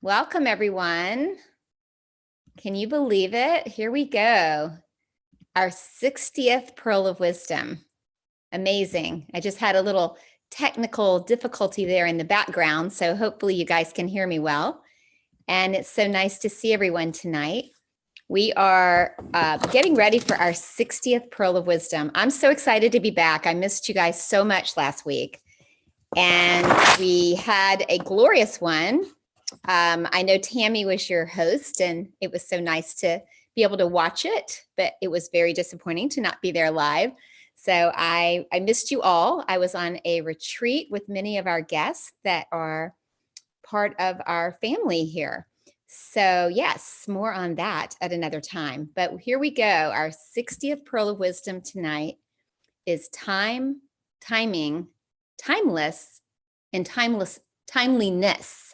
Welcome, everyone. Can you believe it? Here we go. Our 60th Pearl of Wisdom. Amazing. I just had a little technical difficulty there in the background, so hopefully you guys can hear me well. And it's so nice to see everyone tonight. We are getting ready for our 60th Pearl of Wisdom. I'm so excited to be back. I missed you guys so much last week. And we had a glorious one. I know Tammy was your host, and it was so nice to be able to watch it, but it was very disappointing to not be there live. So I missed you all. I was on a retreat with many of our guests that are part of our family here. So yes, more on that at another time. But here we go. Our 60th Pearl of Wisdom tonight is time, timing, timeless, and timeliness.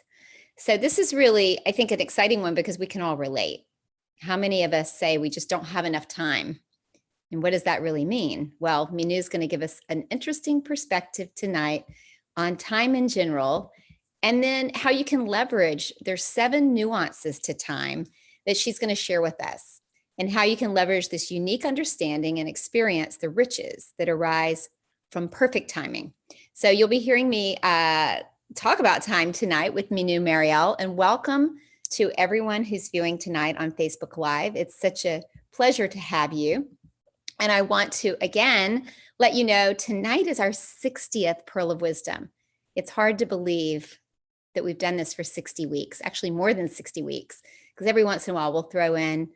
So this is really, I think, an exciting one because we can all relate. How many of us say we just don't have enough time? And what does that really mean? Well, Mynoo is going to give us an interesting perspective tonight on time in general, and then how you can leverage, there's 7 nuances to time that she's going to share with us, and how you can leverage this unique understanding and experience the riches that arise from perfect timing. So you'll be hearing me talk about time tonight with Mynoo Maryel, and welcome to everyone who's viewing tonight on Facebook Live. It's such a pleasure to have you. And I want to, again, let you know tonight is our 60th Pearl of Wisdom. It's hard to believe that we've done this for 60 weeks, actually more than 60 weeks, because every once in a while we'll throw in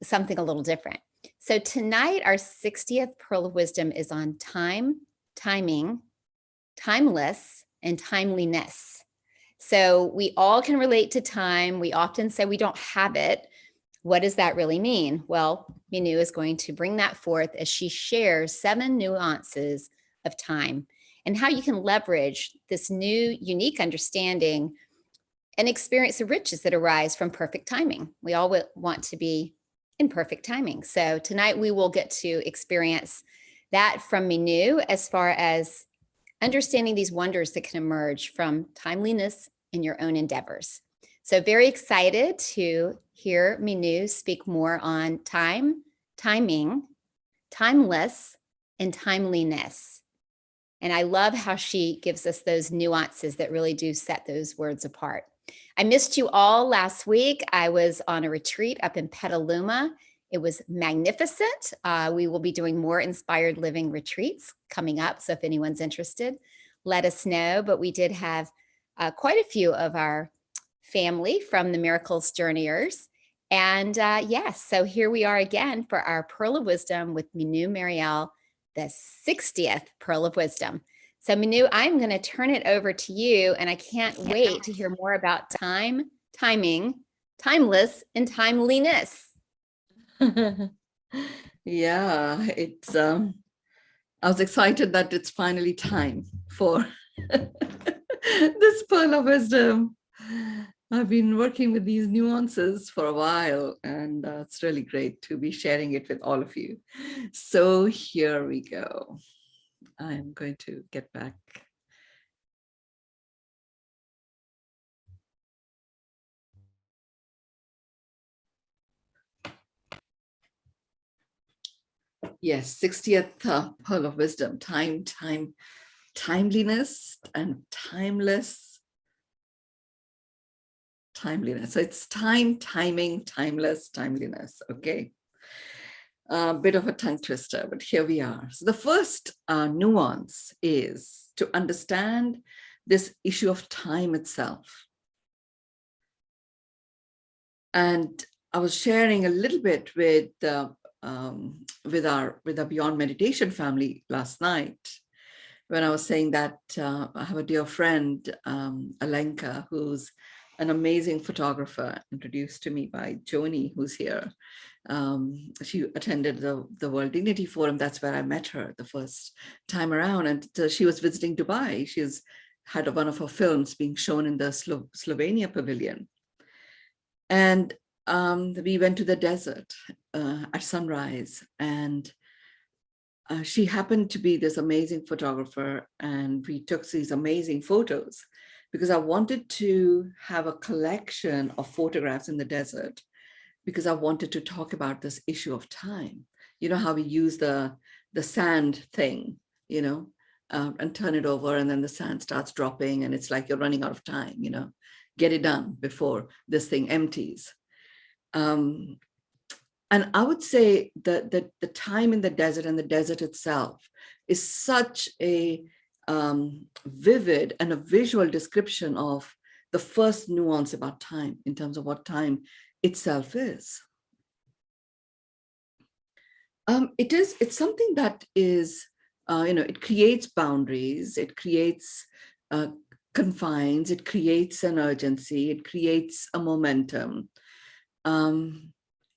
something a little different. So tonight, our 60th Pearl of Wisdom is on time, timing, timeless, and timeliness. So we all can relate to time. We often say we don't have it. What does that really mean? Well, Mynoo is going to bring that forth as she shares 7 nuances of time and how you can leverage this new unique understanding and experience the riches that arise from perfect timing. We all want to be in perfect timing. So tonight we will get to experience that from Mynoo as far as understanding these wonders that can emerge from timeliness in your own endeavors. So very excited to hear Mynoo speak more on time, timing, timeless, and timeliness. And I love how she gives us those nuances that really do set those words apart. I missed you all last week. I was on a retreat up in Petaluma. It was magnificent. We will be doing more inspired living retreats coming up. So if anyone's interested, let us know. But we did have quite a few of our family from the Miracles Journeyers. And yes, so here we are again for our Pearl of Wisdom with Mynoo Maryel, the 60th Pearl of Wisdom. So Mynoo, I'm going to turn it over to you, and I can't wait to hear more about time, timing, timeless, and timeliness. Yeah, it's I was excited that it's finally time for this Pearl of Wisdom. I've been working with these nuances for a while, and it's really great to be sharing it with all of you. So here we go. I'm going to get back. Yes, 60th Pearl of Wisdom, timeliness and timeless timeliness. So it's time, timing, timeless, timeliness. Okay. A bit of a tongue twister, but here we are. So the first nuance is to understand this issue of time itself. And I was sharing a little bit with our Beyond Meditation family last night, when I was saying that I have a dear friend, Alenka, who's an amazing photographer, introduced to me by Joni, who's here. She attended the World Dignity Forum. That's where I met her the first time around. And she was visiting Dubai. She's had one of her films being shown in the Slovenia pavilion. And we went to the desert at sunrise, and she happened to be this amazing photographer, and we took these amazing photos. because I wanted to have a collection of photographs in the desert, because I wanted to talk about this issue of time. You know how we use the sand thing, and turn it over, and then the sand starts dropping, and it's like you're running out of time, get it done before this thing empties. And I would say that the time in the desert and the desert itself is such a vivid and a visual description of the first nuance about time in terms of what time itself is. It's something that is, it creates boundaries, it creates confines, it creates an urgency, it creates a momentum.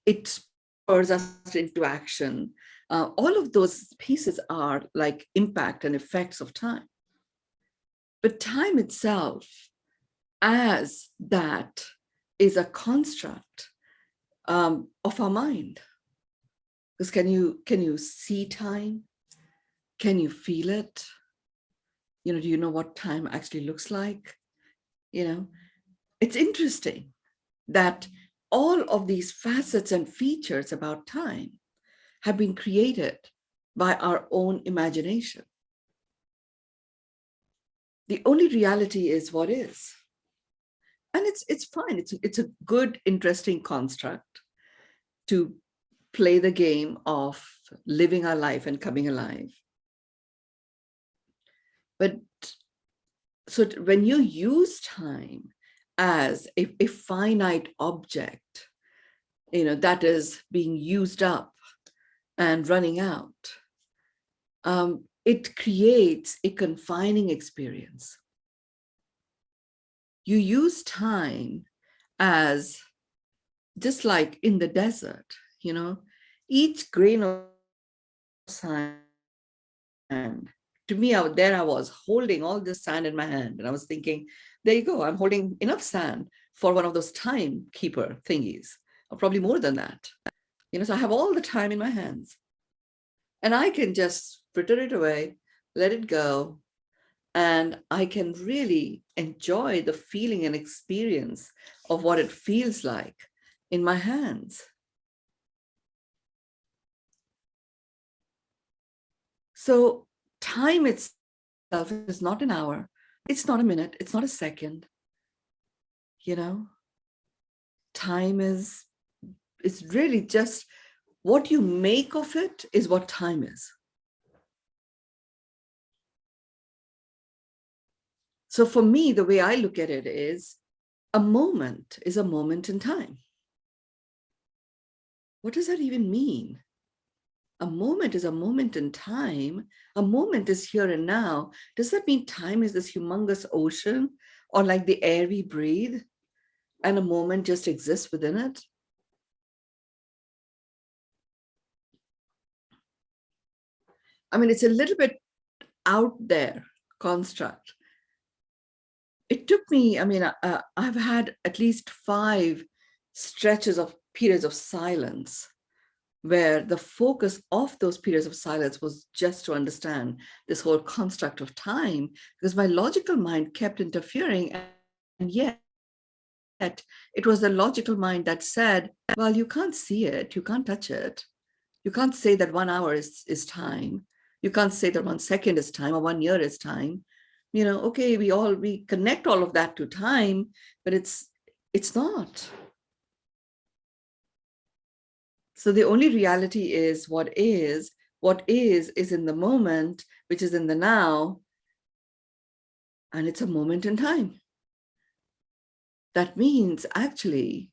It spurs us into action. All of those pieces are like impact and effects of time. But time itself, as that, is a construct of our mind. Because can you see time? Can you feel it? Do you know what time actually looks like? It's interesting that all of these facets and features about time have been created by our own imagination. The only reality is what is. And it's fine. It's a good, interesting construct to play the game of living our life and coming alive. But so when you use time as a finite object, that is being used up and running out, it creates a confining experience. You use time as, just like in the desert, each grain of sand, to me, out there, I was holding all this sand in my hand, and I was thinking, there you go, I'm holding enough sand for one of those timekeeper thingies, or probably more than that. So I have all the time in my hands, and I can just fritter it away, let it go, and I can really enjoy the feeling and experience of what it feels like in my hands. So time itself is not an hour, it's not a minute, it's not a second. Time is really just what you make of it is what time is. So for me, the way I look at it is, a moment is a moment in time. What does that even mean? A moment is a moment in time. A moment is here and now. Does that mean time is this humongous ocean, or like the air we breathe, and a moment just exists within it? I mean, it's a little bit out there construct. It took me, I've had at least 5 stretches of periods of silence where the focus of those periods of silence was just to understand this whole construct of time, because my logical mind kept interfering, and yet it was the logical mind that said, well, you can't see it, you can't touch it, you can't say that 1 hour is time, you can't say that 1 second is time, or 1 year is time. Okay, we connect all of that to time, but it's not. So the only reality is what is. What is in the moment, which is in the now, and it's a moment in time. That means actually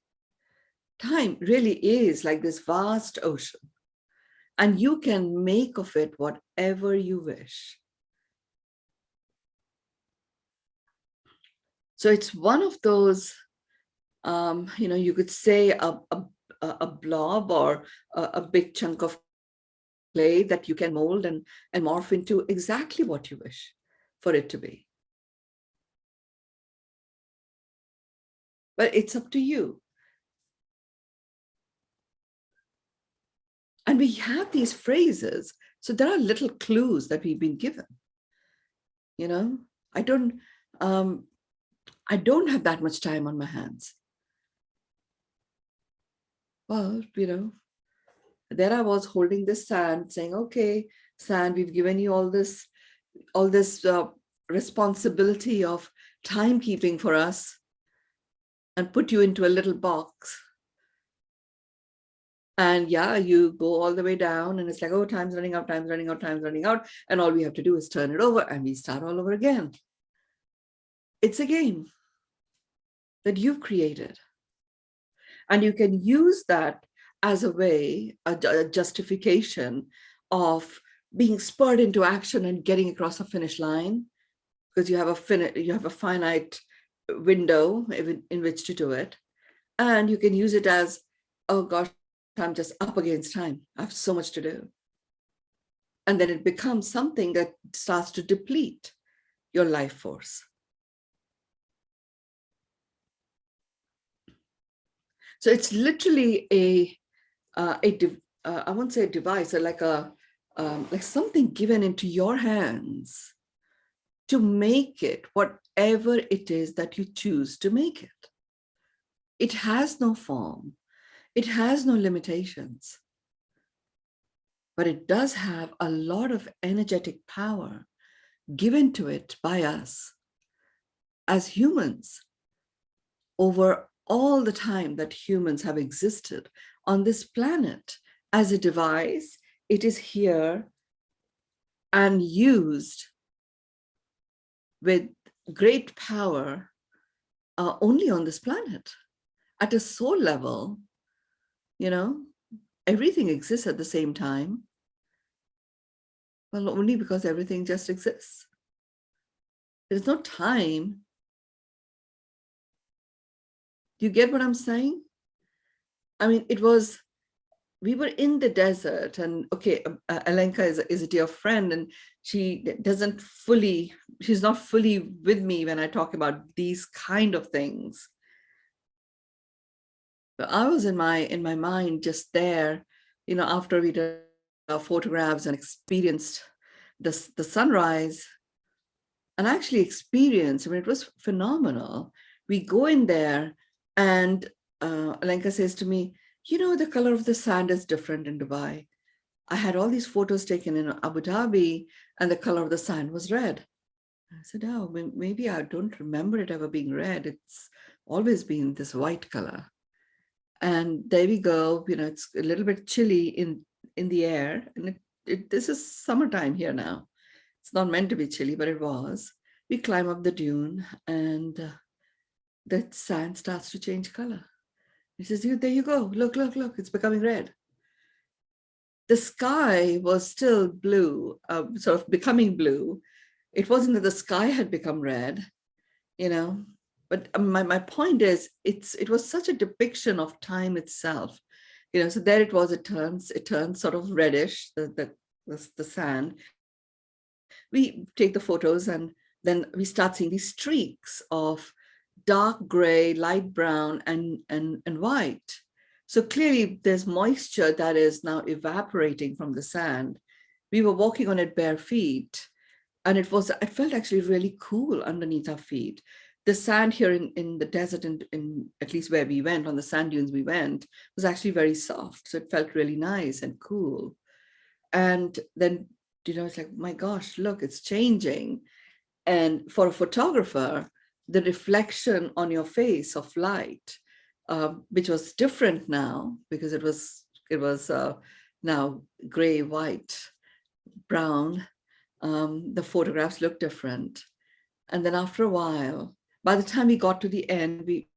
time really is like this vast ocean, and you can make of it whatever you wish. So it's one of those, you could say a blob or a big chunk of clay that you can mold and morph into exactly what you wish for it to be. But it's up to you. And we have these phrases. So there are little clues that we've been given. I don't, I don't have that much time on my hands. Well, there I was holding this sand saying, okay, sand, we've given you all this responsibility of timekeeping for us and put you into a little box. And yeah, you go all the way down and it's like, oh, time's running out, time's running out, time's running out. And all we have to do is turn it over and we start all over again. It's a game that you've created. And you can use that as a way, a justification of being spurred into action and getting across a finish line, because you have a finite window in which to do it. And you can use it as, oh gosh, I'm just up against time. I have so much to do. And then it becomes something that starts to deplete your life force. So it's literally I won't say a device, like something given into your hands to make it whatever it is that you choose to make it. It has no form. It has no limitations. But it does have a lot of energetic power given to it by us as humans over all the time that humans have existed on this planet. As a device, it is here and used with great power only on this planet. At a soul level, everything exists at the same time. Well, only because everything just exists. There's no time. Do you get what I'm saying? I mean, we were in the desert, and okay, Alenka is a dear friend, and she's not fully with me when I talk about these kind of things. But I was in my mind just there, after we did our photographs and experienced the sunrise, and actually experienced, I mean, it was phenomenal. We go in there and Alenka says to me, the color of the sand is different in Dubai. I had all these photos taken in Abu Dhabi and the color of the sand was red. I said, oh, maybe I don't remember it ever being red. It's always been this white color. And there we go, it's a little bit chilly in the air. And this is summertime here now. It's not meant to be chilly, but it was. We climb up the dune and the sand starts to change color. He says, there you go. Look, it's becoming red. The sky was still blue, sort of becoming blue. It wasn't that the sky had become red, but my point is, it was such a depiction of time itself. So there it was, it turns sort of reddish, the sand. We take the photos and then we start seeing these streaks of dark gray, light brown, and white. So clearly there's moisture that is now evaporating from the sand. We were walking on it bare feet, and it felt actually really cool underneath our feet. The sand here in the desert, in at least where we went, on the sand dunes we went, was actually very soft. So it felt really nice and cool. And then, it's like, my gosh, look, it's changing. And for a photographer, the reflection on your face of light, which was different now because it was now gray, white, brown. The photographs look different. And then after a while, by the time we got to the end, we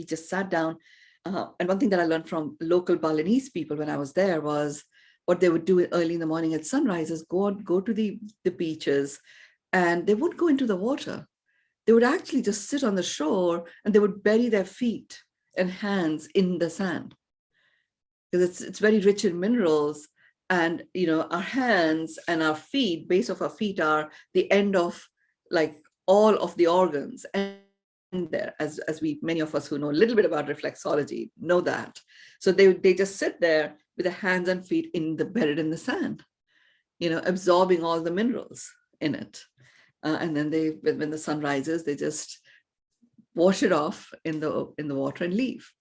just sat down. And one thing that I learned from local Balinese people when I was there was what they would do early in the morning at sunrise is go to the beaches, and they wouldn't go into the water. They would actually just sit on the shore and they would bury their feet and hands in the sand, because it's very rich in minerals. And our hands and our feet, base of our feet, are the end of like all of the organs. And there, as many of us who know a little bit about reflexology know that. So they just sit there with their hands and feet buried in the sand, absorbing all the minerals in it. And then when the sun rises, they just wash it off in the water and leave.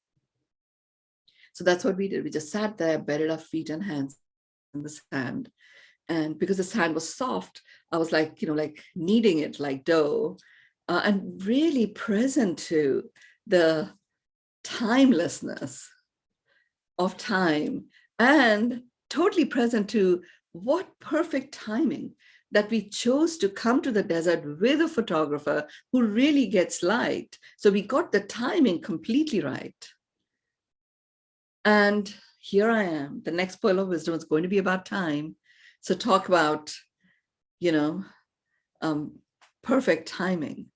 So that's what we did. We just sat there, buried our feet and hands in the sand. And because the sand was soft, I was like, like kneading it like dough, and really present to the timelessness of time, and totally present to what perfect timing that we chose to come to the desert with a photographer who really gets light. So we got the timing completely right. And here I am. The next Pearl of Wisdom is going to be about time. So talk about, perfect timing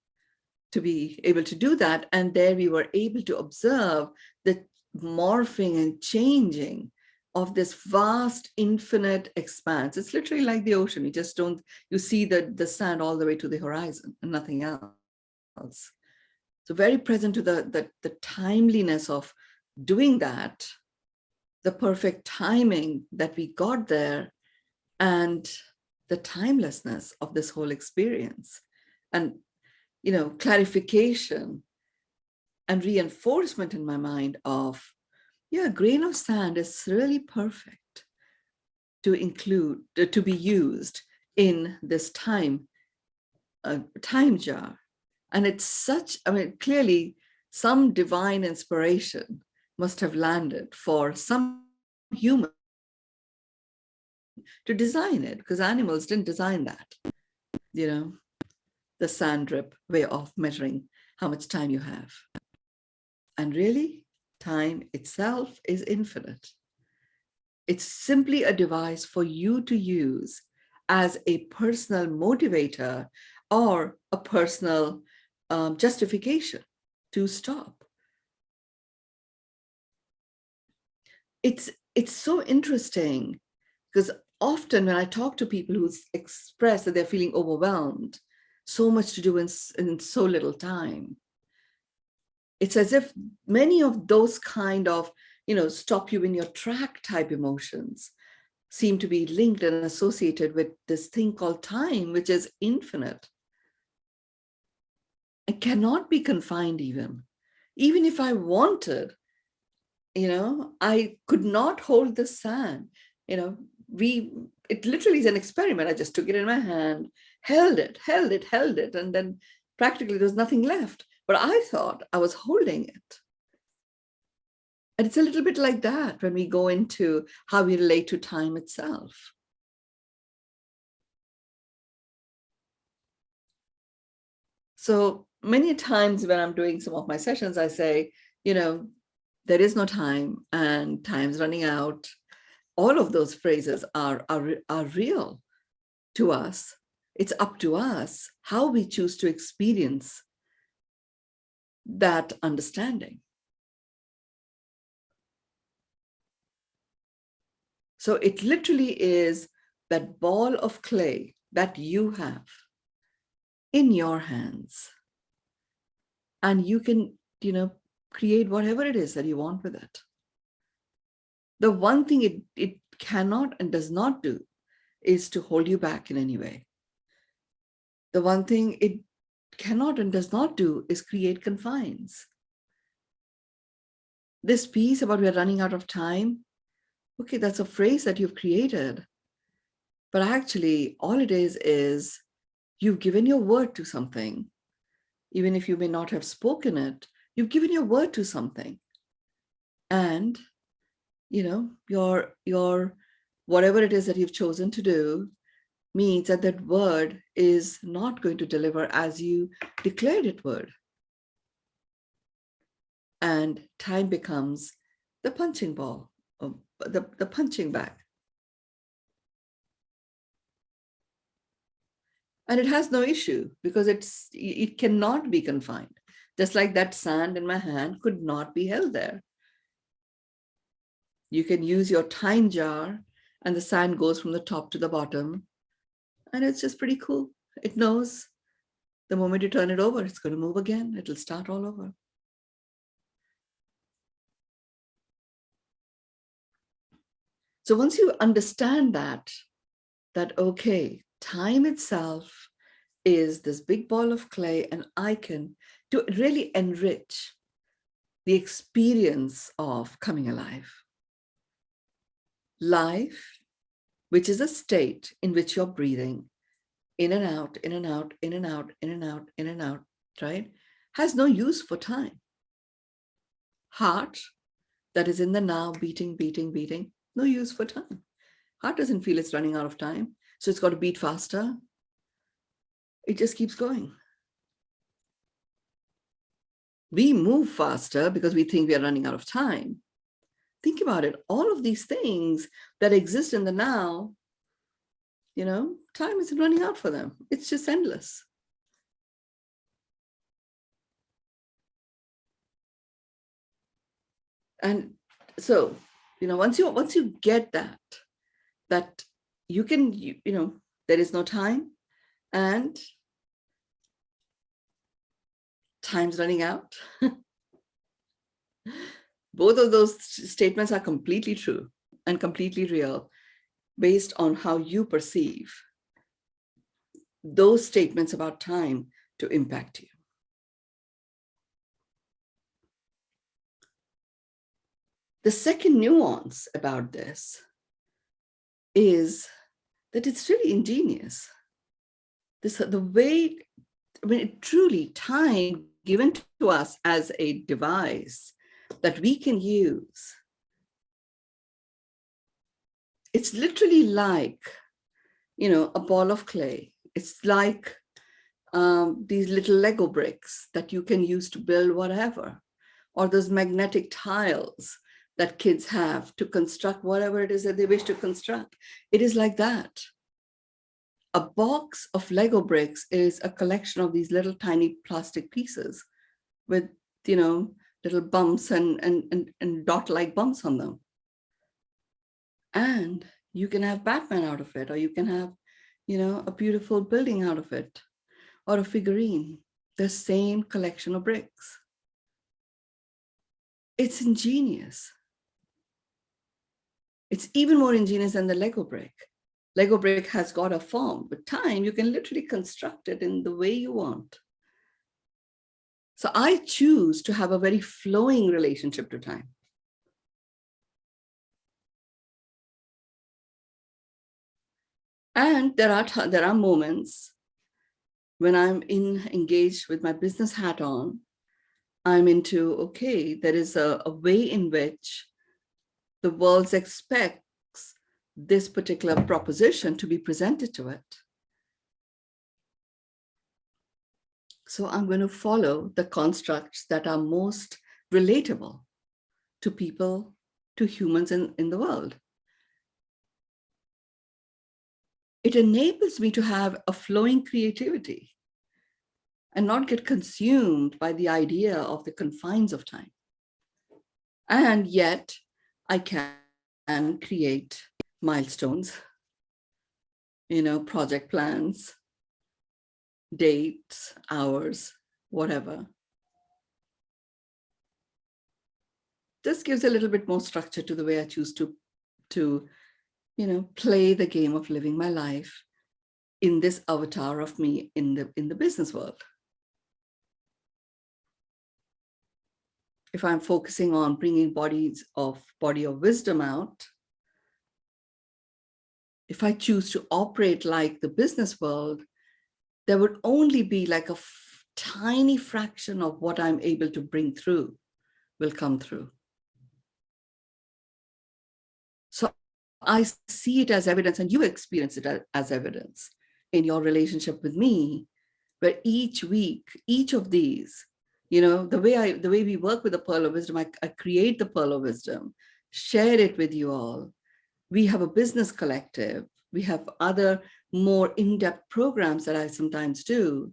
to be able to do that. And there we were able to observe the morphing and changing of this vast, infinite expanse. It's literally like the ocean. You see the sand all the way to the horizon and nothing else. So very present to the timeliness of doing that, the perfect timing that we got there, and the timelessness of this whole experience. And, clarification and reinforcement in my mind of, a grain of sand is really perfect to be used in this time jar. And it's clearly some divine inspiration must have landed for some human to design it, because animals didn't design that, the sand drip way of measuring how much time you have. And really, time itself is infinite. It's simply a device for you to use as a personal motivator or a personal justification to stop. It's so interesting, because often when I talk to people who express that they're feeling overwhelmed, so much to do in so little time, it's as if many of those kind of, stop you in your track type emotions seem to be linked and associated with this thing called time, which is infinite. It cannot be confined even if I wanted, I could not hold the sand. It literally is an experiment. I just took it in my hand, held it, and then practically there was nothing left. But I thought I was holding it. And it's a little bit like that when we go into how we relate to time itself. So many times when I'm doing some of my sessions, I say, there is no time and time's running out. All of those phrases are real to us. It's up to us how we choose to experience that understanding. So it literally is that ball of clay that you have in your hands. And you can, create whatever it is that you want with it. The one thing it cannot and does not do is to hold you back in any way. The one thing it cannot and does not do is create confines. This piece about we're running out of time, okay, that's a phrase that you've created. But actually, all it is you've given your word to something. Even if you may not have spoken it, you've given your word to something. And, your whatever it is that you've chosen to do means that that word is not going to deliver as you declared it would. And time becomes the punching ball, the punching bag. And it has no issue because it cannot be confined. Just like that sand in my hand could not be held there. You can use your time jar and the sand goes from the top to the bottom. And it's just pretty cool. It knows the moment you turn it over, it's going to move again. It'll start all over. So once you understand that okay, time itself is this big ball of clay, an icon to really enrich the experience of coming alive. Life, which is a state in which you're breathing in and out, in and out, in and out, in and out, in and out, right? Has no use for time. Heart, that is in the now, beating, beating, beating, no use for time. Heart doesn't feel it's running out of time, so it's got to beat faster. It just keeps going. We move faster because we think we are running out of time. Think about it. All of these things that exist in the now, time isn't running out for them. It's just endless. And so, once you get that you can, there is no time and time's running out. Both of those statements are completely true and completely real based on how you perceive those statements about time to impact you. The second nuance about this is that it's really ingenious. Truly time given to us as a device that we can use. It's literally like, a ball of clay. It's like these little Lego bricks that you can use to build whatever, or those magnetic tiles that kids have to construct whatever it is that they wish to construct. It is like that. A box of Lego bricks is a collection of these little tiny plastic pieces with, little bumps and dot-like bumps on them. And you can have Batman out of it, or you can have, a beautiful building out of it, or a figurine, the same collection of bricks. It's ingenious. It's even more ingenious than the Lego brick. Lego brick has got a form, but time, you can literally construct it in the way you want. So I choose to have a very flowing relationship to time. And there are moments when I'm engaged with my business hat on. I'm into, okay, there is a way in which the world expects this particular proposition to be presented to it. So I'm going to follow the constructs that are most relatable to people, to humans in the world. It enables me to have a flowing creativity and not get consumed by the idea of the confines of time. And yet I can create milestones, project plans, dates, hours, whatever. This gives a little bit more structure to the way I choose to play the game of living my life in this avatar of me in the business world. If I'm focusing on bringing body of wisdom out, if I choose to operate like the business world, there would only be like a tiny fraction of what I'm able to bring through will come through. So I see it as evidence, and you experience it as evidence in your relationship with me, where each week, each of these, the way we work with the Pearl of Wisdom, I create the Pearl of Wisdom, share it with you all. We have a business collective. We have other more in-depth programs that I sometimes do.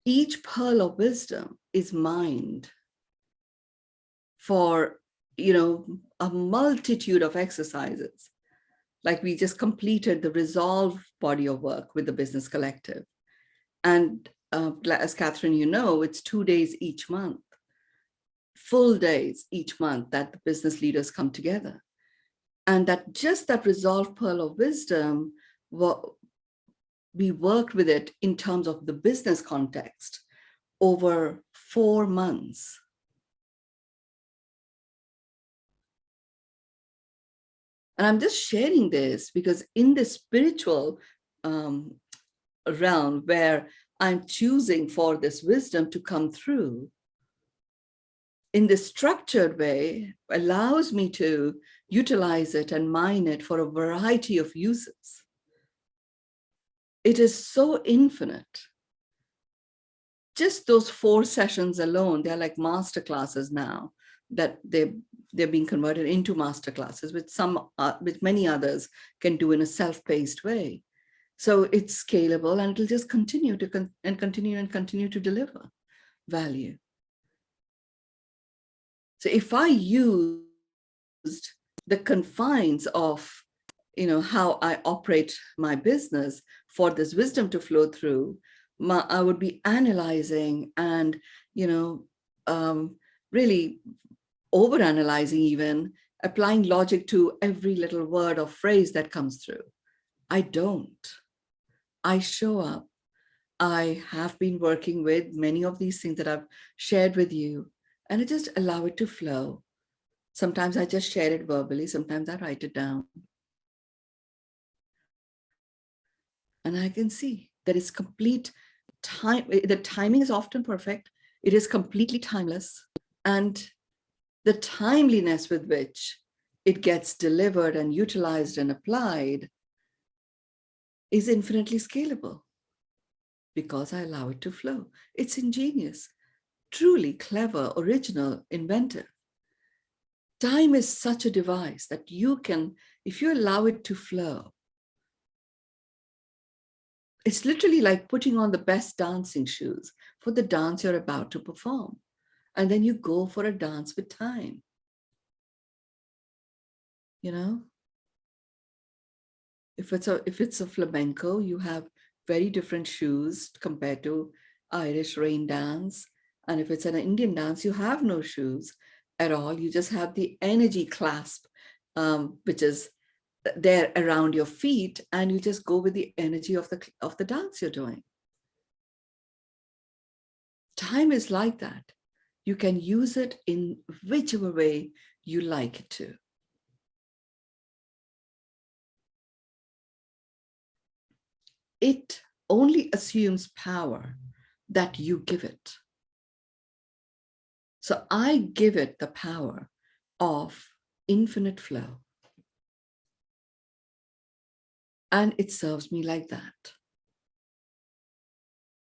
Each Pearl of Wisdom is mined for, a multitude of exercises. Like we just completed the Resolve body of work with the business collective. And as Catherine, it's 2 days each month, full days each month that the business leaders come together. And that Resolve Pearl of Wisdom we worked with it in terms of the business context over 4 months. And I'm just sharing this because in the spiritual realm where I'm choosing for this wisdom to come through, in this structured way, allows me to utilize it and mine it for a variety of uses. It is so infinite. Just those 4 sessions alone, they're like master classes now, that they're being converted into master classes, which many others can do in a self-paced way. So it's scalable, and it'll just continue to continue to deliver value. So if I used the confines of how I operate my business for this wisdom to flow through, I would be analyzing and really overanalyzing, even applying logic to every little word or phrase that comes through. I don't. I show up. I have been working with many of these things that I've shared with you, and I just allow it to flow. Sometimes I just share it verbally. Sometimes I write it down. And I can see that it's complete time. The timing is often perfect. It is completely timeless. And the timeliness with which it gets delivered and utilized and applied is infinitely scalable because I allow it to flow. It's ingenious, truly clever, original, inventive. Time is such a device that you can, if you allow it to flow, it's literally like putting on the best dancing shoes for the dance you're about to perform. And then you go for a dance with time. If it's a flamenco, you have very different shoes compared to Irish rain dance. And if it's an Indian dance, you have no shoes at all. You just have the energy clasp, which is there around your feet, and you just go with the energy of the dance you're doing. Time is like that. You can use it in whichever way you like it to. It only assumes power that you give it. So I give it the power of infinite flow. And it serves me like that.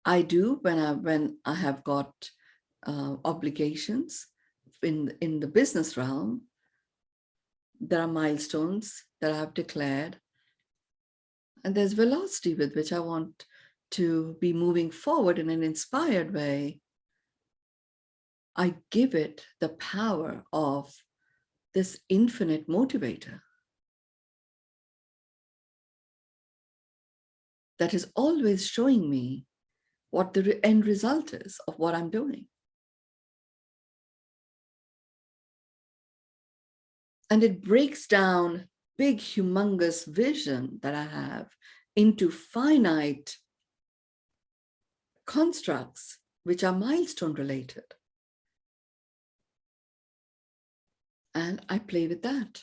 I do when I have got obligations in the business realm. There are milestones that I've declared, and there's velocity with which I want to be moving forward in an inspired way. I give it the power of this infinite motivator that is always showing me what the end result is of what I'm doing. And it breaks down big, humongous vision that I have into finite constructs, which are milestone related. And I play with that.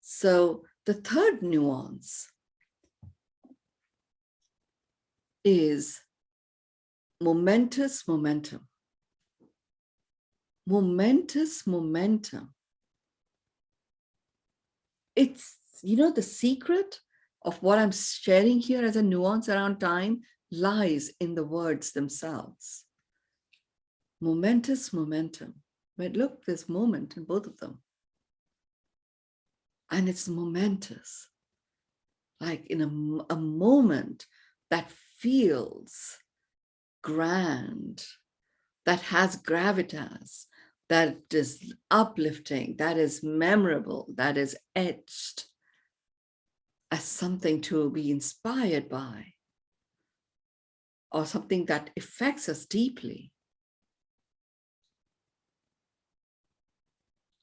So the third nuance is momentous momentum. Momentous momentum. It's, the secret of what I'm sharing here as a nuance around time lies in the words themselves. Momentous momentum. But look, there's moment in both of them. And it's momentous. Like in a moment that feels grand, that has gravitas, that is uplifting, that is memorable, that is etched as something to be inspired by, or something that affects us deeply.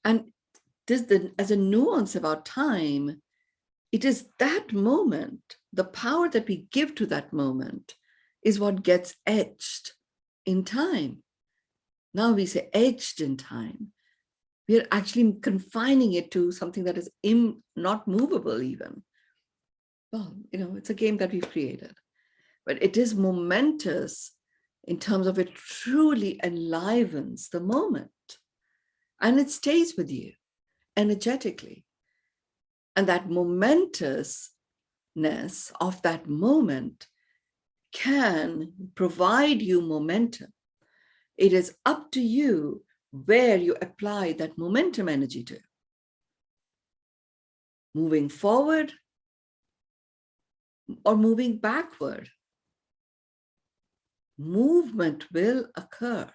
And as a nuance about time, it is that moment, the power that we give to that moment is what gets etched in time. Now we say etched in time. We are actually confining it to something that is not movable even. Well, it's a game that we've created, but it is momentous in terms of it truly enlivens the moment and it stays with you energetically. And that momentousness of that moment can provide you momentum. It is up to you where you apply that momentum energy to. Moving forward or moving backward. Movement will occur.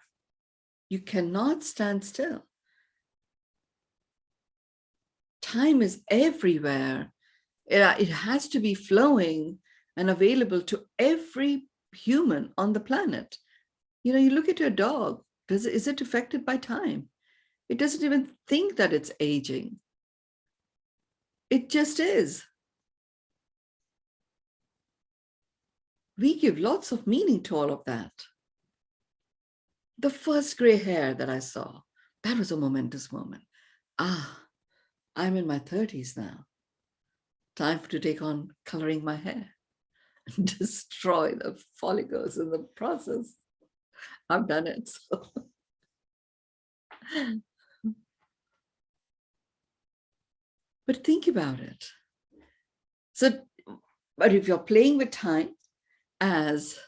You cannot stand still. Time is everywhere. It has to be flowing and available to every human on the planet. You look at your dog. Is it affected by time? It doesn't even think that it's aging. It just is. We give lots of meaning to all of that. The first gray hair that I saw, that was a momentous moment. I'm in my 30s now. Time to take on coloring my hair and destroy the follicles in the process. I've done it. So. But think about it. So, but if you're playing with time as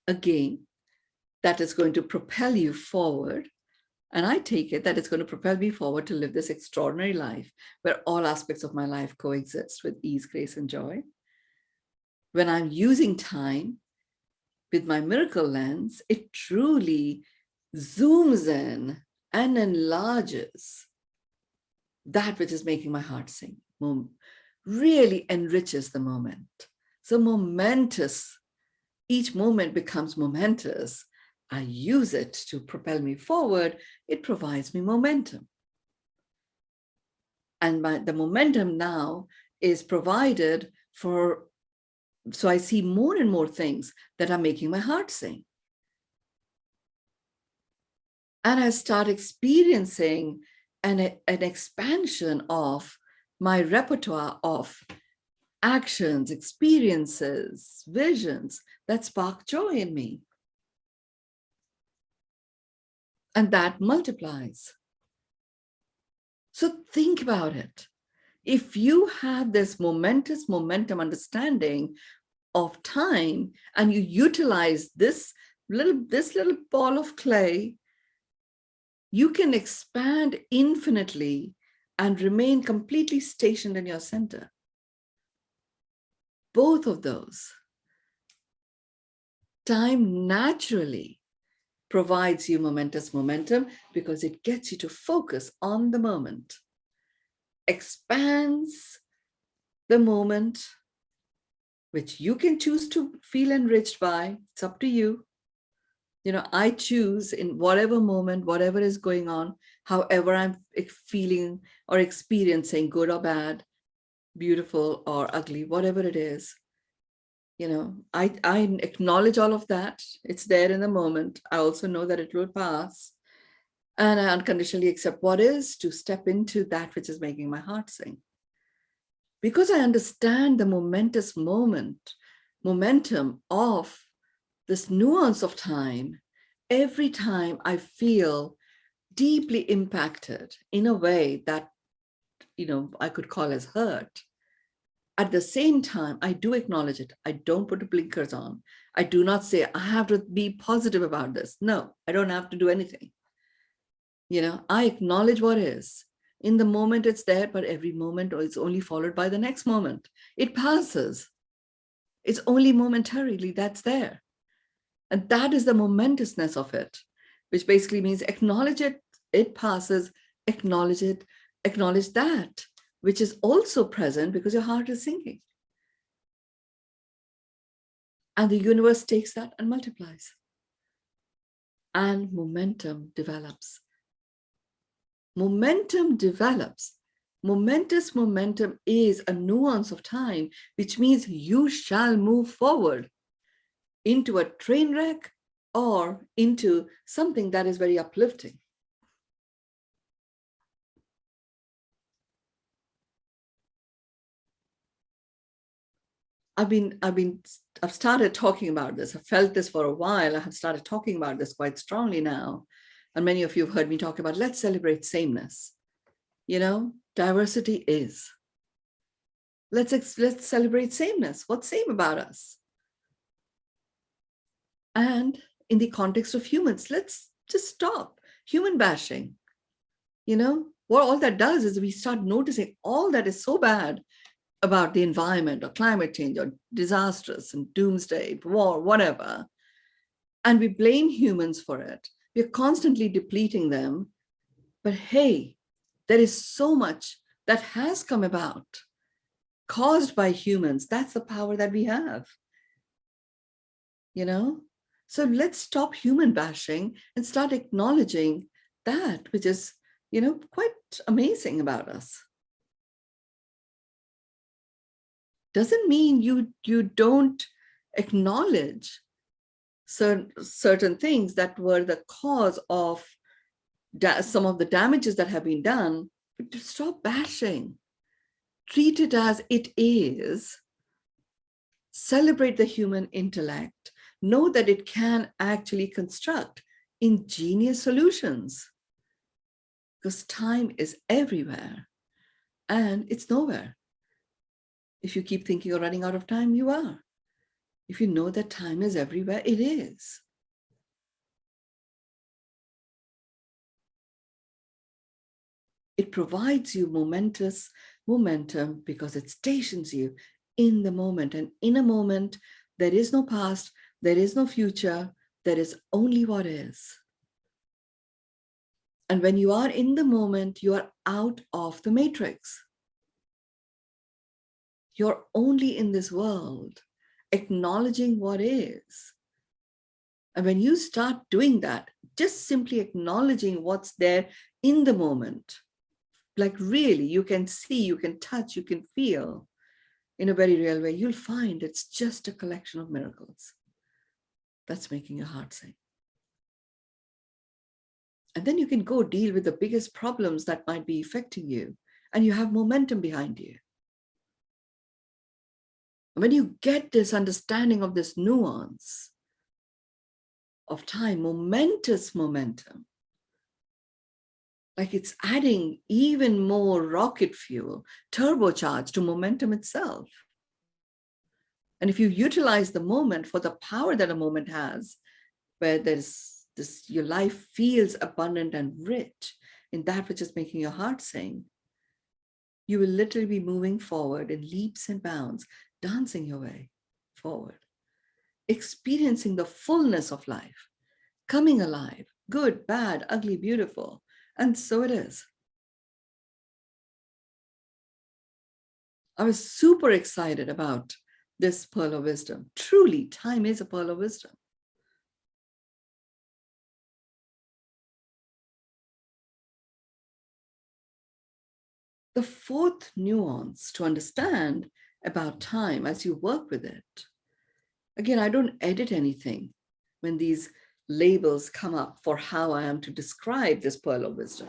a game that is going to propel you forward, and I take it that it's going to propel me forward to live this extraordinary life where all aspects of my life coexist with ease, grace, and joy. When I'm using time with my miracle lens, it truly zooms in and enlarges that which is making my heart sing, really enriches the moment. So momentous, each moment becomes momentous. I use it to propel me forward. It provides me momentum. And the momentum now is provided for, so I see more and more things that are making my heart sing. And I start experiencing an expansion of my repertoire of actions, experiences, visions that spark joy in me. And that multiplies. So think about it. If you have this momentum understanding of time, and you utilize this little ball of clay, you can expand infinitely and remain completely stationed in your center. Both of those. Time naturally provides you momentous momentum because it gets you to focus on the moment, expands the moment, which you can choose to feel enriched by. It's up to you. I choose in whatever moment, whatever is going on, however I'm feeling or experiencing, good or bad, beautiful or ugly, whatever it is. I acknowledge all of that. It's there in the moment. I also know that it will pass. And I unconditionally accept what is to step into that which is making my heart sing. Because I understand the momentous momentum of this nuance of time, every time I feel deeply impacted in a way that, I could call as hurt. At the same time, I do acknowledge it. I don't put the blinkers on. I do not say, I have to be positive about this. No, I don't have to do anything. I acknowledge what is. In the moment, it's there, but every moment is only followed by the next moment. It passes. It's only momentarily that's there. And that is the momentousness of it, which basically means acknowledge it, it passes, acknowledge it, acknowledge that, which is also present because your heart is singing. And the universe takes that and multiplies. And momentum develops. Momentum develops. Momentous momentum is a nuance of time, which means you shall move forward into a train wreck or into something that is very uplifting. I've started talking about this. I've felt this for a while. I have started talking about this quite strongly now. And many of you have heard me talk about, let's celebrate sameness. Diversity is. Let's celebrate sameness. What's same about us? And in the context of humans, let's just stop human bashing. What all that does is we start noticing all that is so bad about the environment or climate change or disastrous and doomsday, war, whatever. And we blame humans for it. We're constantly depleting them. But hey, there is so much that has come about caused by humans. That's the power that we have. So let's stop human bashing and start acknowledging that which is, quite amazing about us. Doesn't mean you don't acknowledge certain things that were the cause of some of the damages that have been done, but to stop bashing. Treat it as it is. Celebrate the human intellect. Know that it can actually construct ingenious solutions, because time is everywhere and it's nowhere. If you keep thinking you're running out of time, you are. If you know that time is everywhere, it is. It provides you momentum because it stations you in the moment. And in a moment, there is no past, there is no future, there is only what is. And when you are in the moment, you are out of the matrix. You're only in this world, acknowledging what is. And when you start doing that, just simply acknowledging what's there in the moment, like really, you can see, you can touch, you can feel in a very real way, you'll find it's just a collection of miracles that's making your heart sing. And then you can go deal with the biggest problems that might be affecting you, and you have momentum behind you. When you get this understanding of this nuance of time, momentous momentum, like it's adding even more rocket fuel, turbocharged to momentum itself. And if you utilize the moment for the power that a moment has, where there's this, your life feels abundant and rich in that which is making your heart sing, you will literally be moving forward in leaps and bounds, dancing your way forward, experiencing the fullness of life, coming alive, good, bad, ugly, beautiful. And so it is. I was super excited about this pearl of wisdom. Truly, time is a pearl of wisdom. The fourth nuance to understand about time as you work with it. Again, I don't edit anything when these labels come up for how I am to describe this pearl of wisdom.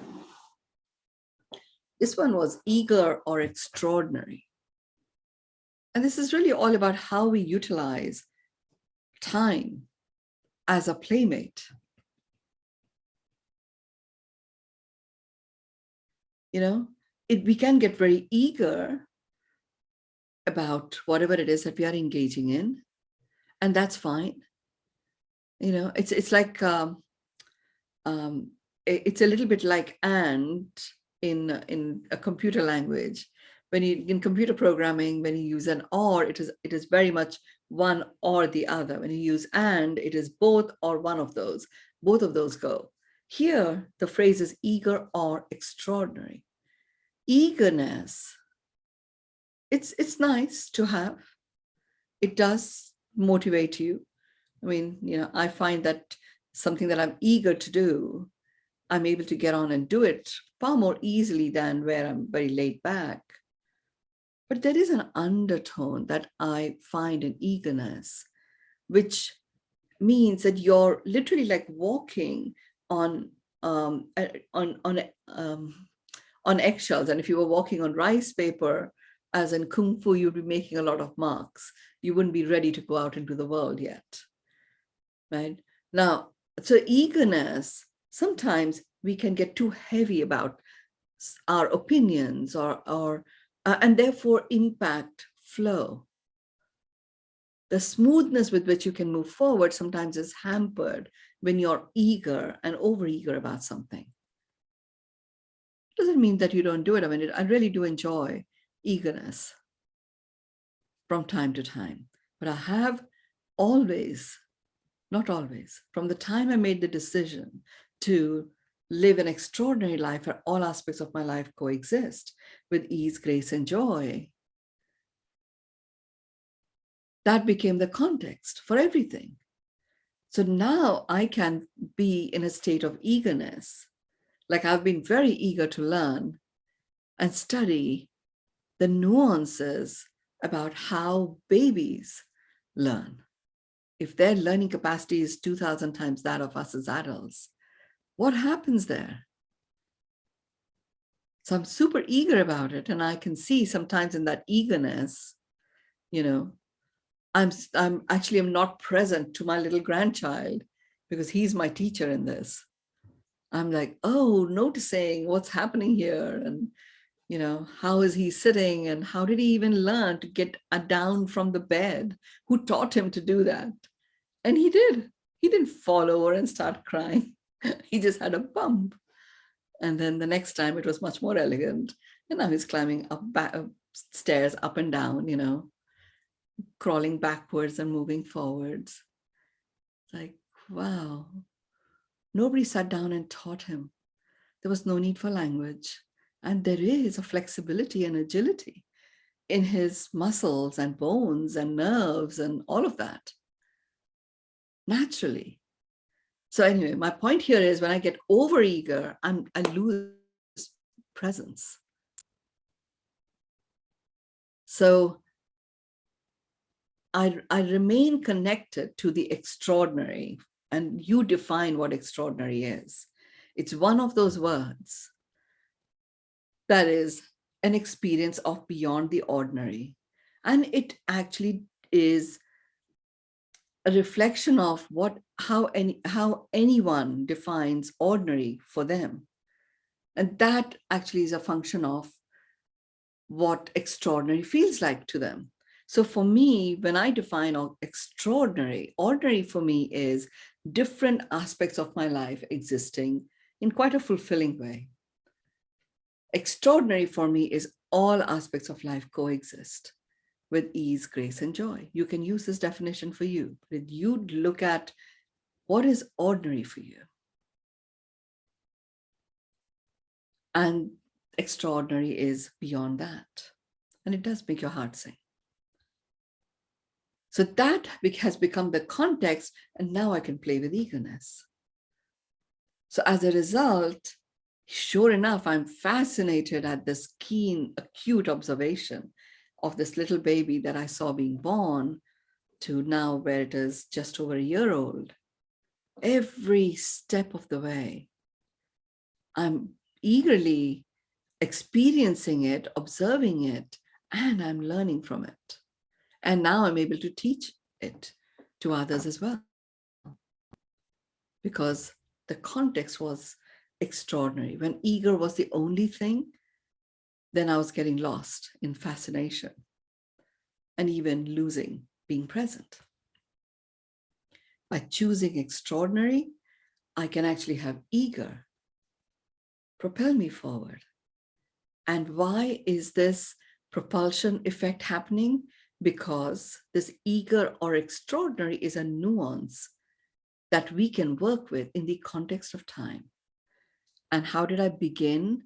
This one was eager or extraordinary. And this is really all about how we utilize time as a playmate. We can get very eager about whatever it is that we are engaging in, and that's fine. It's like it's a little bit like and in a computer language. When you in computer programming, when you use an or, it is very much one or the other. When you use and, it is both or one of those. Both of those go. Here, the phrase is eager or extraordinary. Eagerness, it's nice to have. It does motivate you. I find that something that I'm eager to do, I'm able to get on and do it far more easily than where I'm very laid back. But there is an undertone that I find in eagerness, which means that you're literally like walking on eggshells. And if you were walking on rice paper, as in Kung Fu, you'd be making a lot of marks. You wouldn't be ready to go out into the world yet, right? Now, so eagerness, sometimes we can get too heavy about our opinions and therefore impact flow. The smoothness with which you can move forward sometimes is hampered when you're eager and overeager about something. Doesn't mean that you don't do it. I mean, I really do enjoy eagerness from time to time, but I have always, not always, from the time I made the decision to live an extraordinary life where all aspects of my life coexist with ease, grace, and joy, that became the context for everything. So now I can be in a state of eagerness. Like I've been very eager to learn and study the nuances about how babies learn. If their learning capacity is 2,000 times that of us as adults, what happens there? So I'm super eager about it. And I can see sometimes in that eagerness, I'm not present to my little grandchild because he's my teacher in this. I'm like, noticing what's happening here. And, how is he sitting and how did he even learn to get down from the bed? Who taught him to do that? And he did. He didn't fall over and start crying. He just had a bump. And then the next time it was much more elegant. And now he's climbing stairs up and down, crawling backwards and moving forwards. Like, wow. Nobody sat down and taught him. There was no need for language. And there is a flexibility and agility in his muscles and bones and nerves and all of that, naturally. So anyway, my point here is when I get overeager, I lose presence. So I remain connected to the extraordinary, and you define what extraordinary is. It's one of those words that is an experience of beyond the ordinary. And it actually is a reflection of how anyone defines ordinary for them. And that actually is a function of what extraordinary feels like to them. So for me, when I define extraordinary, ordinary for me is different aspects of my life existing in quite a fulfilling way. Extraordinary for me is all aspects of life coexist with ease, grace, and joy. You can use this definition for you, but you look at what is ordinary for you. And extraordinary is beyond that. And it does make your heart sing. So that has become the context, and now I can play with eagerness. So as a result, sure enough, I'm fascinated at this keen, acute observation of this little baby that I saw being born to now where it is just over a year old. Every step of the way, I'm eagerly experiencing it, observing it, and I'm learning from it. And now I'm able to teach it to others as well. Because the context was extraordinary. When eager was the only thing, then I was getting lost in fascination and even losing being present. By choosing extraordinary, I can actually have eager propel me forward. And why is this propulsion effect happening? Because this eager or extraordinary is a nuance that we can work with in the context of time. And how did I begin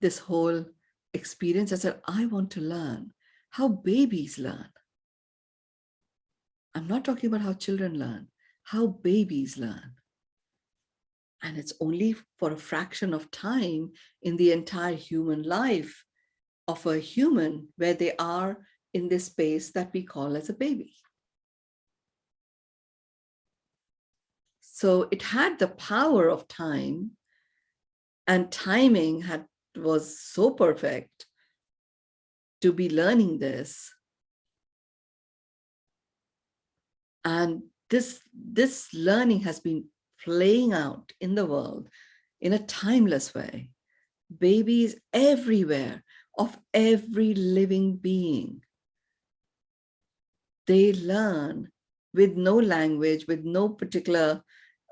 this whole experience? I said, I want to learn how babies learn. I'm not talking about how children learn, how babies learn. And it's only for a fraction of time in the entire human life of a human where they are in this space that we call as a baby. So it had the power of time, and timing was so perfect to be learning this. And this learning has been playing out in the world in a timeless way. Babies everywhere, of every living being, they learn with no language, with no particular,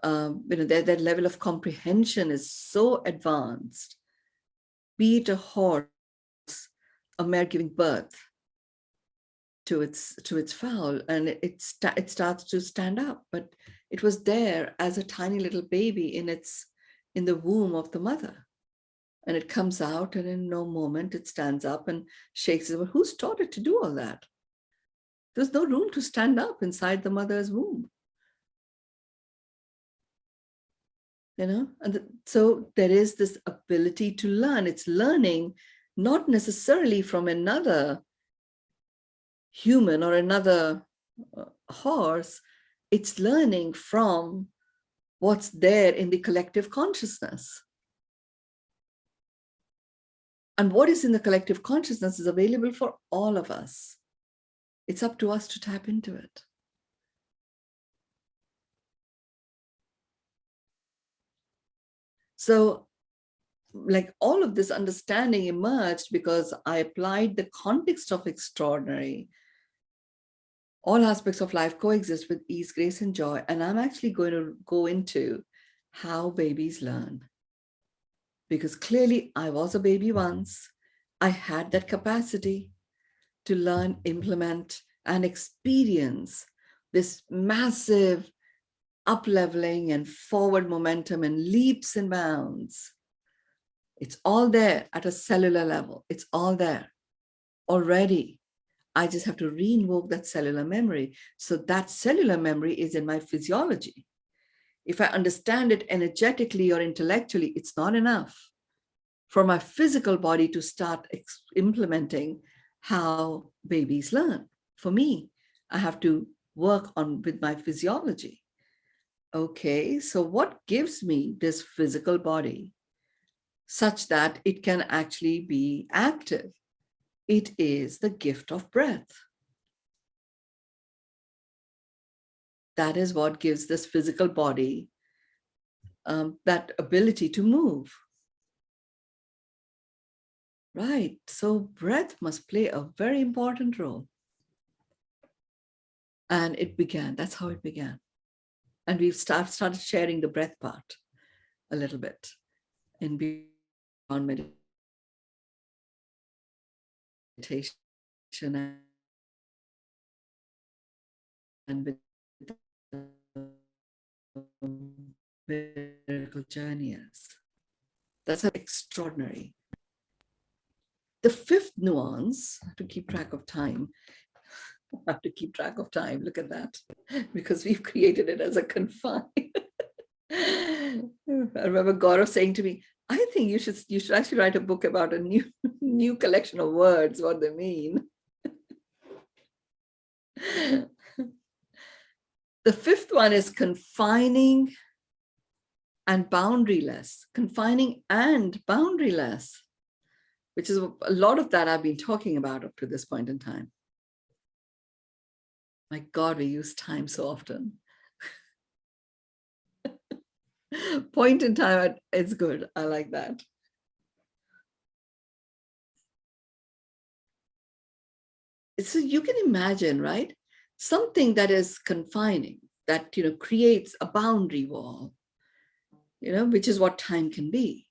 their level of comprehension is so advanced. Be it a horse, a mare giving birth to its foal, and it starts to stand up, but it was there as a tiny little baby in the womb of the mother, and it comes out, and in no moment it stands up and shakes it. Well, who's taught it to do all that? There's no room to stand up inside the mother's womb, and so there is this ability to learn. It's learning not necessarily from another human or another horse. It's learning from what's there in the collective consciousness. And what is in the collective consciousness is available for all of us. It's up to us to tap into it. So, like, all of this understanding emerged because I applied the context of extraordinary. All aspects of life coexist with ease, grace, and joy. And I'm actually going to go into how babies learn. Because clearly I was a baby once. I had that capacity to learn, implement, and experience this massive up-leveling and forward momentum and leaps and bounds. It's all there at a cellular level. It's all there already. I just have to re-invoke that cellular memory. So that cellular memory is in my physiology. If I understand it energetically or intellectually, it's not enough for my physical body to start implementing how babies learn. For me, I have to work with my physiology. Okay, so what gives me this physical body such that it can actually be active? It is the gift of breath. That is what gives this physical body that ability to move. Right, so breath must play a very important role. And it began, that's how it began. And we've started sharing the breath part a little bit in beyond meditation and with miracle journeys. That's extraordinary. The fifth nuance, to keep track of time, I have to keep track of time, look at that, because we've created it as a confine. I remember Gaurav saying to me, I think you should actually write a book about a new collection of words, what they mean. The fifth one is confining and boundaryless. Confining and boundaryless, which is a lot of that I've been talking about up to this point in time. My God, we use time so often. Point in time, it's good. I like that. So you can imagine, right? Something that is confining, that creates a boundary wall, which is what time can be,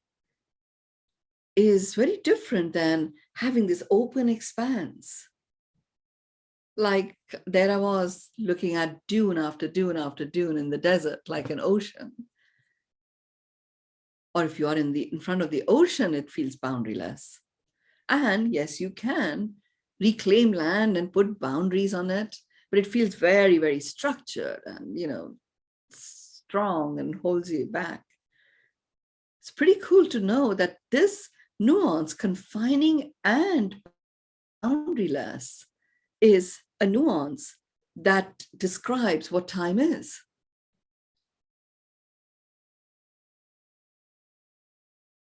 is very different than having this open expanse. Like there I was looking at dune after dune after dune in the desert, like an ocean. Or if you are in front of the ocean, it feels boundaryless. And yes, you can reclaim land and put boundaries on it, but it feels very, very structured and, strong and holds you back. It's pretty cool to know that this nuance, confining and boundaryless, is a nuance that describes what time is.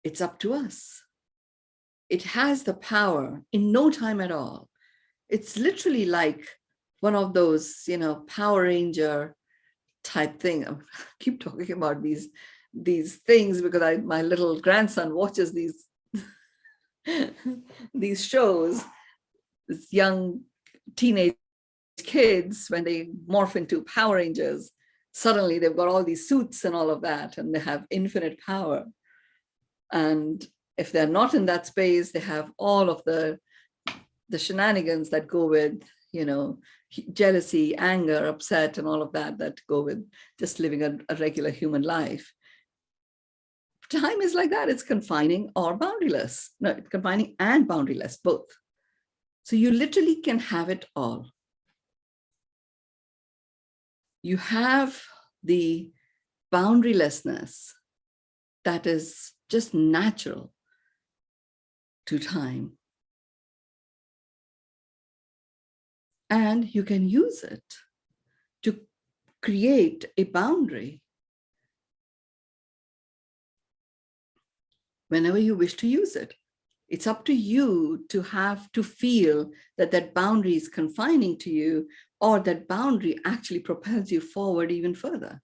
It's up to us. It has the power in no time at all. It's literally like one of those, Power Ranger type thing. I keep talking about these things because my little grandson watches these these shows. This young teenage kids, when they morph into Power Rangers, suddenly they've got all these suits and all of that, and they have infinite power. And if they're not in that space, they have all of the shenanigans that go with, jealousy, anger, upset, and all of that go with just living a regular human life. Time is like that. It's confining or boundaryless. No, it's confining and boundaryless, both. So you literally can have it all. You have the boundarylessness that is just natural to time. And you can use it to create a boundary whenever you wish to use it. It's up to you to have to feel that that boundary is confining to you, or that boundary actually propels you forward even further.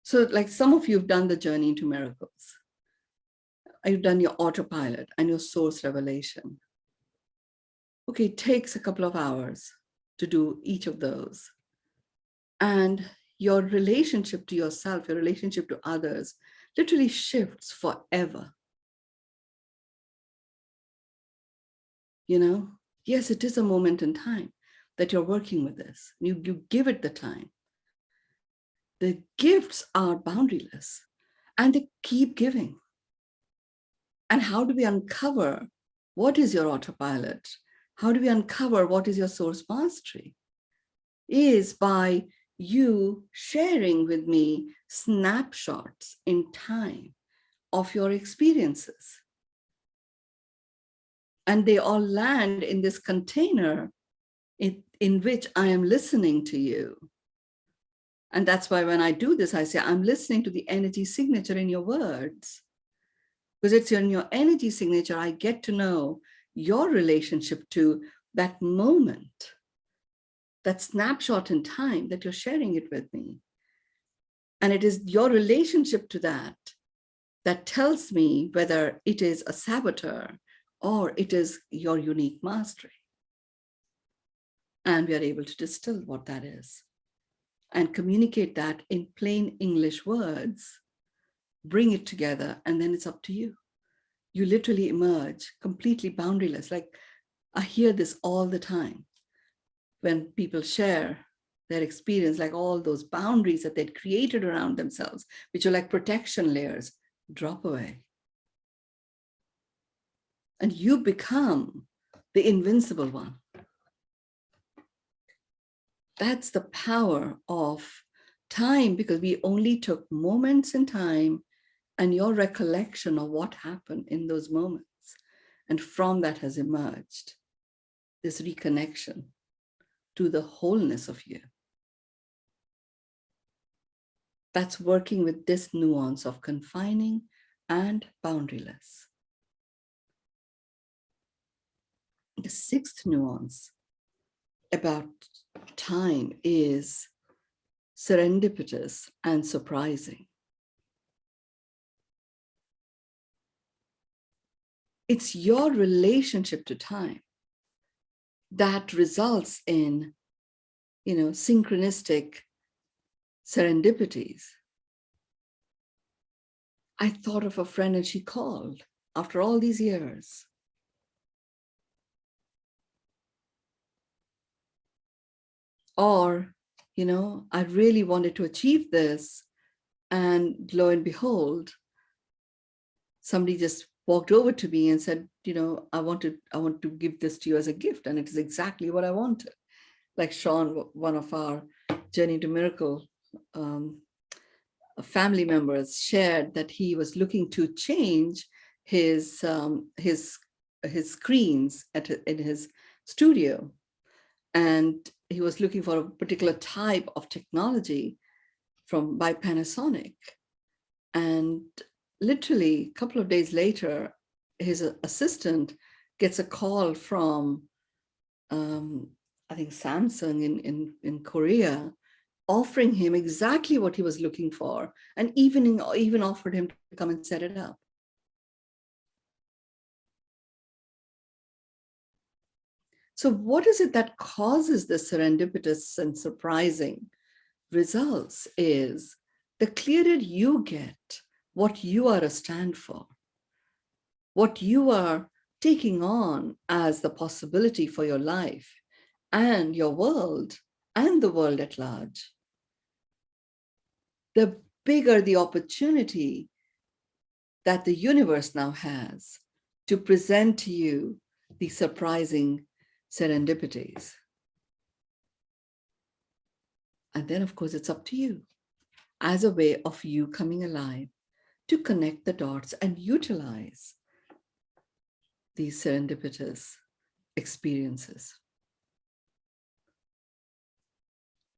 So like some of you have done the journey into miracles. You've done your autopilot and your source revelation. Okay, it takes a couple of hours to do each of those. And your relationship to yourself, your relationship to others, literally shifts forever. Yes, it is a moment in time that you're working with this. You give it the time. The gifts are boundaryless and they keep giving. And how do we uncover what is your autopilot? How do we uncover what is your source mastery? Is by you sharing with me snapshots in time of your experiences. And they all land in this container in which I am listening to you. And that's why when I do this, I say, I'm listening to the energy signature in your words. Because it's in your energy signature, I get to know your relationship to that moment, that snapshot in time that you're sharing it with me. And it is your relationship to that tells me whether it is a saboteur or it is your unique mastery. And we are able to distill what that is and communicate that in plain English words, bring it together, and then it's up to you. You literally emerge completely boundaryless. Like I hear this all the time when people share their experience, like all those boundaries that they'd created around themselves, which are like protection layers, drop away. And you become the invincible one. That's the power of time, because we only took moments in time and your recollection of what happened in those moments. And from that has emerged this reconnection to the wholeness of you. That's working with this nuance of confining and boundaryless. The sixth nuance about time is serendipitous and surprising. It's your relationship to time that results in, synchronistic serendipities. I thought of a friend and she called after all these years. Or, I really wanted to achieve this, and lo and behold, somebody just walked over to me and said, I want to give this to you as a gift. And it is exactly what I wanted. Like Sean, one of our Journey to Miracle family members shared that he was looking to change his screens in his studio, and he was looking for a particular type of technology by Panasonic. And literally a couple of days later, his assistant gets a call from I think Samsung in Korea, offering him exactly what he was looking for, and even offered him to come and set it up. So what is it that causes the serendipitous and surprising results is the clearer you get what you are a stand for, what you are taking on as the possibility for your life and your world and the world at large, the bigger the opportunity that the universe now has to present to you the surprising serendipities. And then, of course, it's up to you as a way of you coming alive to connect the dots and utilize these serendipitous experiences.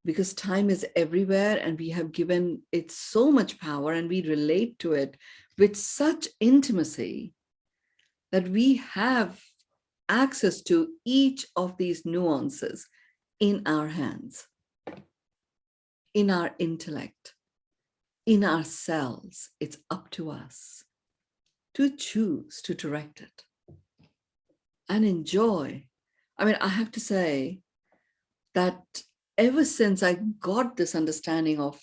Because time is everywhere and we have given it so much power and we relate to it with such intimacy that we have access to each of these nuances in our hands, in our intellect, in ourselves. It's up to us to choose to direct it and enjoy. I mean, I have to say that ever since I got this understanding of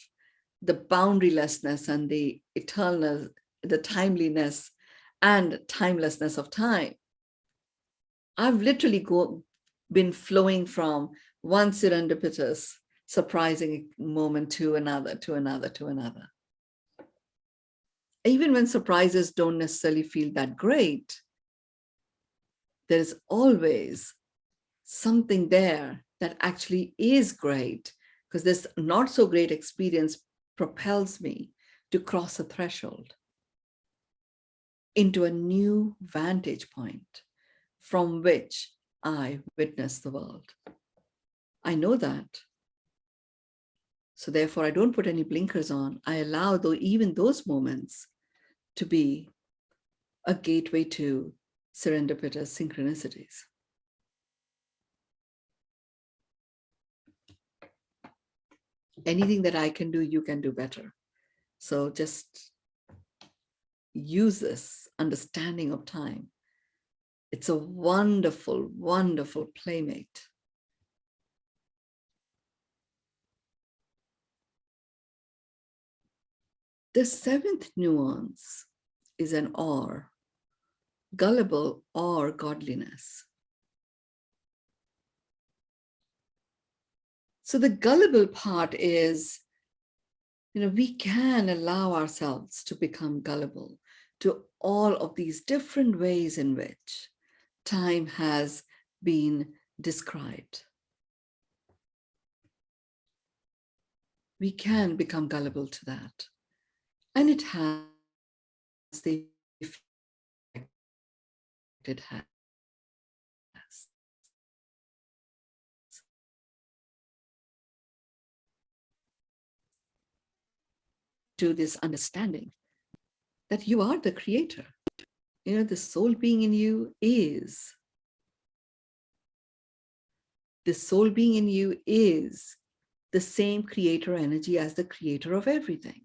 the boundarylessness and the eternal, the timeliness and timelessness of time, I've literally been flowing from one serendipitous, surprising moment to another, to another, to another. Even when surprises don't necessarily feel that great, there's always something there that actually is great, because this not so great experience propels me to cross a threshold into a new vantage point from which I witness the world. I know that. So therefore, I don't put any blinkers on. I allow even those moments to be a gateway to serendipitous synchronicities. Anything that I can do, you can do better. So just use this understanding of time. It's a wonderful, wonderful playmate. The seventh nuance is an or, gullible or godliness. So the gullible part is, we can allow ourselves to become gullible to all of these different ways in which time has been described. We can become gullible to that. And it has the effect it has. To this understanding that you are the creator. The soul being in you is. The soul being in you is the same creator energy as the creator of everything.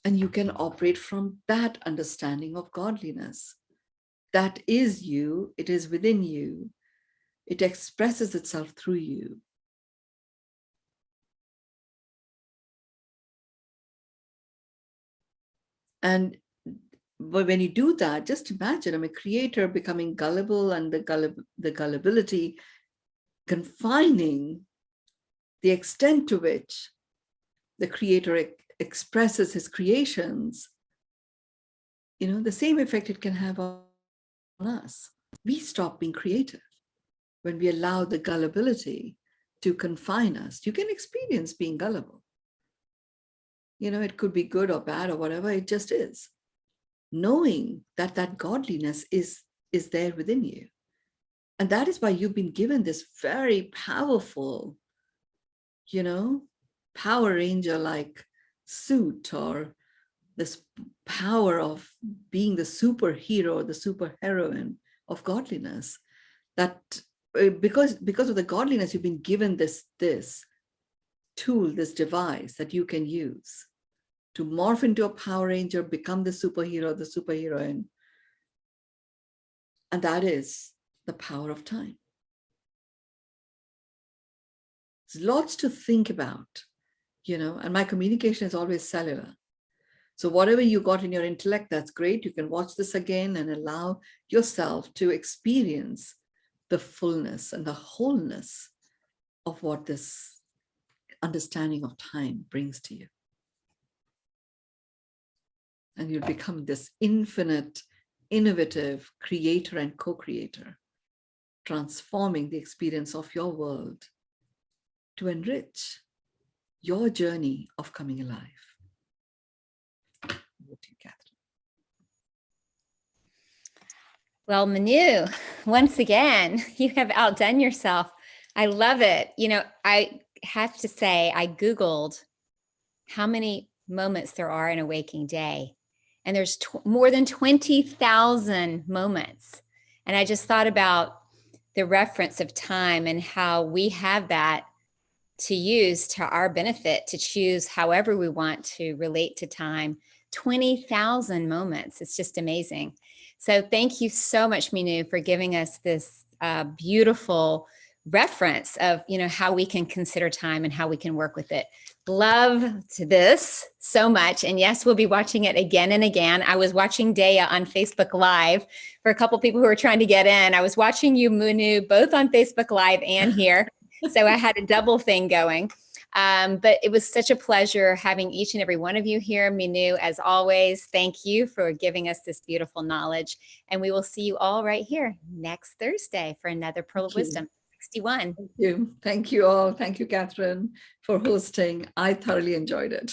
And you can operate from that understanding of godliness. That is you, it is within you, it expresses itself through you. But when you do that, just imagine, I'm a creator becoming gullible, and the gullibility confining the extent to which the creator expresses his creations, the same effect it can have on us. We stop being creative when we allow the gullibility to confine us. You can experience being gullible, It could be good or bad or whatever, it just is. Knowing that that godliness is there within you. And that is why you've been given this very powerful, Power Ranger like suit, or this power of being the superhero, the superheroine of godliness. That because of the godliness, you've been given this tool, this device that you can use to morph into a Power Ranger, become the superhero, the superheroine. And that is the power of time. There's lots to think about, and my communication is always cellular. So whatever you got in your intellect, that's great. You can watch this again and allow yourself to experience the fullness and the wholeness of what this understanding of time brings to you. And you'll become this infinite, innovative creator and co-creator, transforming the experience of your world to enrich your journey of coming alive. Over to you, Catherine. Well, Mynoo, once again, you have outdone yourself. I love it. I have to say, I Googled how many moments there are in a waking day, and there's more than 20,000 moments. And I just thought about the reference of time and how we have that to use to our benefit, to choose however we want to relate to time. 20,000 moments. It's just amazing. So thank you so much, Mynoo, for giving us this beautiful reference of, how we can consider time and how we can work with it. Love to this so much. And yes, we'll be watching it again and again. I was watching Daya on Facebook Live. For a couple people who are trying to get in, I was watching you, Mynoo, both on Facebook Live and here. So I had a double thing going. But it was such a pleasure having each and every one of you here. Mynoo, as always, thank you for giving us this beautiful knowledge. And we will see you all right here next Thursday for another Pearl of Wisdom 61. Thank you. Thank you all. Thank you, Catherine, for hosting. I thoroughly enjoyed it.